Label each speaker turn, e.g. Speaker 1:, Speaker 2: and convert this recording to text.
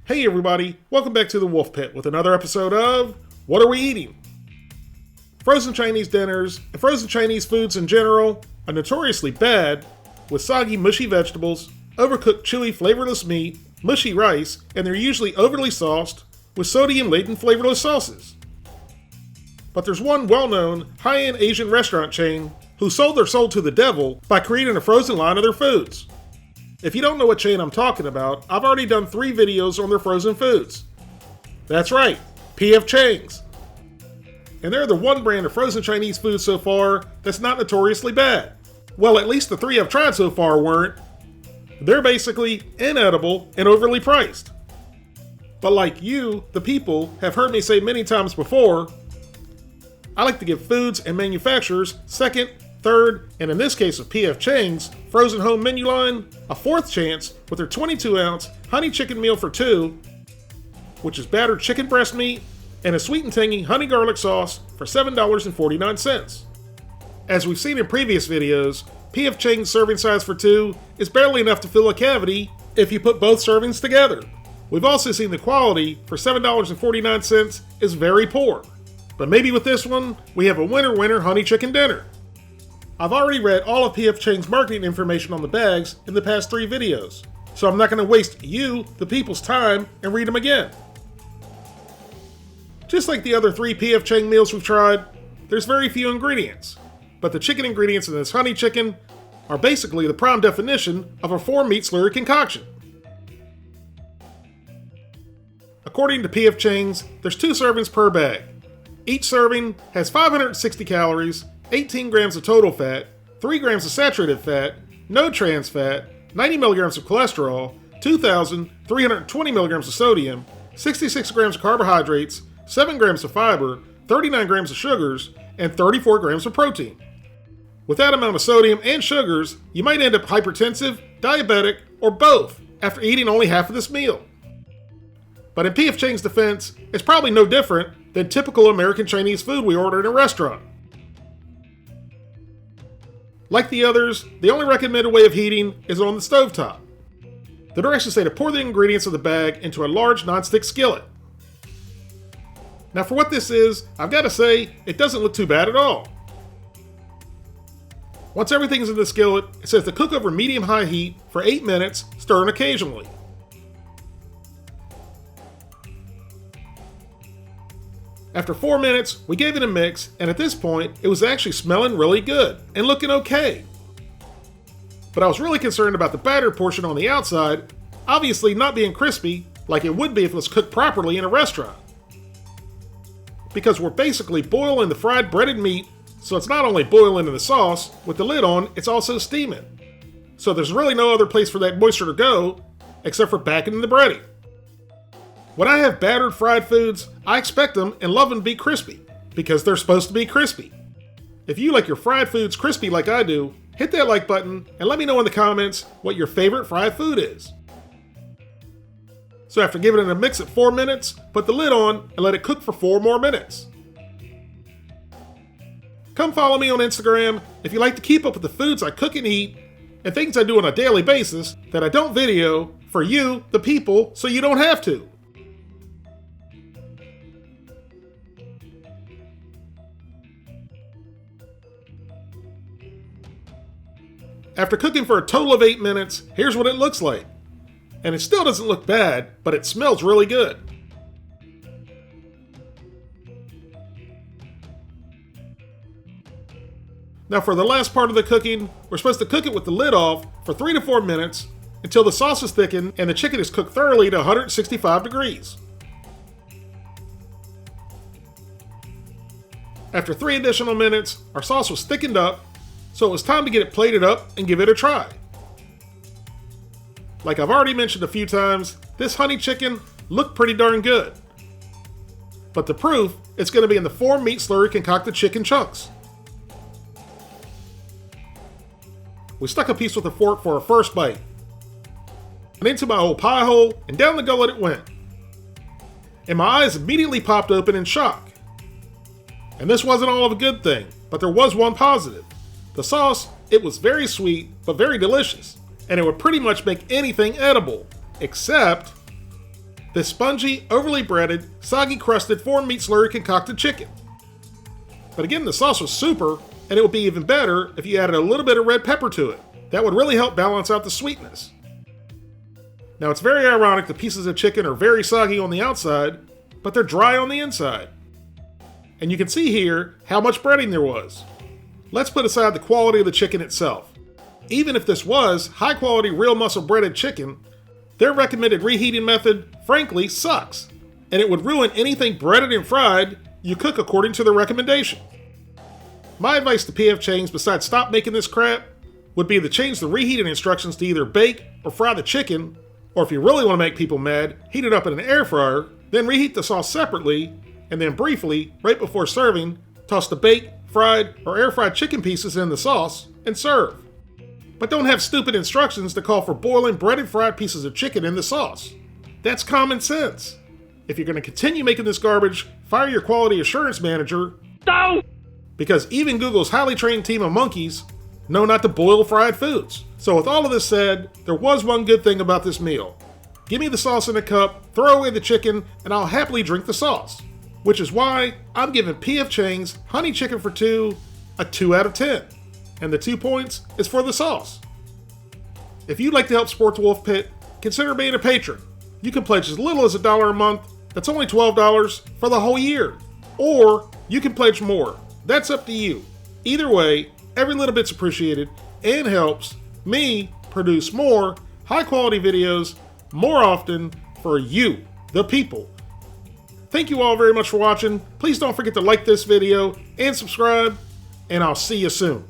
Speaker 1: Hey everybody, welcome back to the Wolf Pit with another episode of What Are We Eating? Frozen Chinese dinners and frozen Chinese foods in general are notoriously bad with soggy, mushy vegetables, overcooked, chewy, flavorless meat, mushy rice, and they're usually overly sauced with sodium-laden flavorless sauces. But there's one well-known, high-end Asian restaurant chain who sold their soul to the devil by creating a frozen line of their foods. If you don't know what chain I'm talking about, I've already done 3 videos on their frozen foods. That's right, P.F. Chang's. And they're the one brand of frozen Chinese food so far that's not notoriously bad. Well, at least the 3 I've tried so far weren't. They're basically inedible and overly priced. But like you, the people, have heard me say many times before, I like to give foods and manufacturers second, third, and in this case of P.F. Chang's frozen home menu line, a 4th chance with their 22-ounce honey chicken meal for 2, which is battered chicken breast meat and a sweet and tangy honey garlic sauce for $7.49. As we've seen in previous videos, P.F. Chang's serving size for 2 is barely enough to fill a cavity if you put both servings together. We've also seen the quality for $7.49 is very poor. But maybe with this one, we have a winner honey chicken dinner. I've already read all of P.F. Chang's marketing information on the bags in the past 3 videos, so I'm not going to waste you, the people's time, and read them again. Just like the other 3 P.F. Chang meals we've tried, there's very few ingredients, but the chicken ingredients in this honey chicken are basically the prime definition of a 4-meat slurry concoction. According to P.F. Chang's, there's 2 servings per bag. Each serving has 560 calories, 18 grams of total fat, 3 grams of saturated fat, no trans fat, 90 milligrams of cholesterol, 2,320 milligrams of sodium, 66 grams of carbohydrates, 7 grams of fiber, 39 grams of sugars, and 34 grams of protein. With that amount of sodium and sugars, you might end up hypertensive, diabetic, or both after eating only half of this meal. But in P.F. Chang's defense, it's probably no different than typical American Chinese food we order in a restaurant. Like the others, the only recommended way of heating is on the stovetop. The directions say to pour the ingredients of the bag into a large nonstick skillet. Now for what this is, I've got to say, it doesn't look too bad at all. Once everything's in the skillet, it says to cook over medium-high heat for 8 minutes, stirring occasionally. After 4 minutes, we gave it a mix, and at this point, it was actually smelling really good and looking okay. But I was really concerned about the batter portion on the outside, obviously not being crispy like it would be if it was cooked properly in a restaurant. Because we're basically boiling the fried breaded meat, so it's not only boiling in the sauce, with the lid on, it's also steaming. So there's really no other place for that moisture to go, except for back in the breading. When I have battered fried foods, I expect them and love them to be crispy, because they're supposed to be crispy. If you like your fried foods crispy like I do, hit that like button and let me know in the comments what your favorite fried food is. So after giving it a mix at 4 minutes, put the lid on and let it cook for 4 more minutes. Come follow me on Instagram if you like to keep up with the foods I cook and eat and things I do on a daily basis that I don't video for you, the people, so you don't have to. After cooking for a total of 8 minutes, here's what it looks like. And it still doesn't look bad, but it smells really good. Now for the last part of the cooking, we're supposed to cook it with the lid off for 3 to 4 minutes until the sauce is thickened and the chicken is cooked thoroughly to 165 degrees. After 3 additional minutes, our sauce was thickened up, so it was time to get it plated up and give it a try. Like I've already mentioned a few times, this honey chicken looked pretty darn good. But the proof, it's going to be in the 4-meat slurry concocted chicken chunks. We stuck a piece with a fork for our first bite. And into my old pie hole, and down the gullet it went. And my eyes immediately popped open in shock. And this wasn't all of a good thing, but there was one positive. The sauce, it was very sweet, but very delicious, and it would pretty much make anything edible, except this spongy, overly breaded, soggy crusted foreign meat slurry concocted chicken. But again, the sauce was super, and it would be even better if you added a little bit of red pepper to it. That would really help balance out the sweetness. Now it's very ironic the pieces of chicken are very soggy on the outside, but they're dry on the inside. And you can see here how much breading there was. Let's put aside the quality of the chicken itself. Even if this was high quality real muscle breaded chicken, their recommended reheating method, frankly, sucks. And it would ruin anything breaded and fried you cook according to the recommendation. My advice to P.F. Chang's, besides stop making this crap, would be to change the reheating instructions to either bake or fry the chicken, or if you really want to make people mad, heat it up in an air fryer, then reheat the sauce separately, and then briefly, right before serving, toss the baked, fried, or air-fried chicken pieces in the sauce and serve. But don't have stupid instructions to call for boiling breaded fried pieces of chicken in the sauce. That's common sense. If you're going to continue making this garbage, fire your quality assurance manager. No! Because even Google's highly trained team of monkeys know not to boil fried foods. So with all of this said, there was one good thing about this meal. Give me the sauce in a cup, throw away the chicken, and I'll happily drink the sauce. Which is why I'm giving P.F. Chang's Honey Chicken for Two a 2 out of 10. And the 2 points is for the sauce. If you'd like to help support the Wolfe Pit, consider being a patron. You can pledge as little as $1 a month. That's only $12 for the whole year. Or you can pledge more. That's up to you. Either way, every little bit's appreciated and helps me produce more high-quality videos more often for you, the people. Thank you all very much for watching. Please don't forget to like this video and subscribe, and I'll see you soon.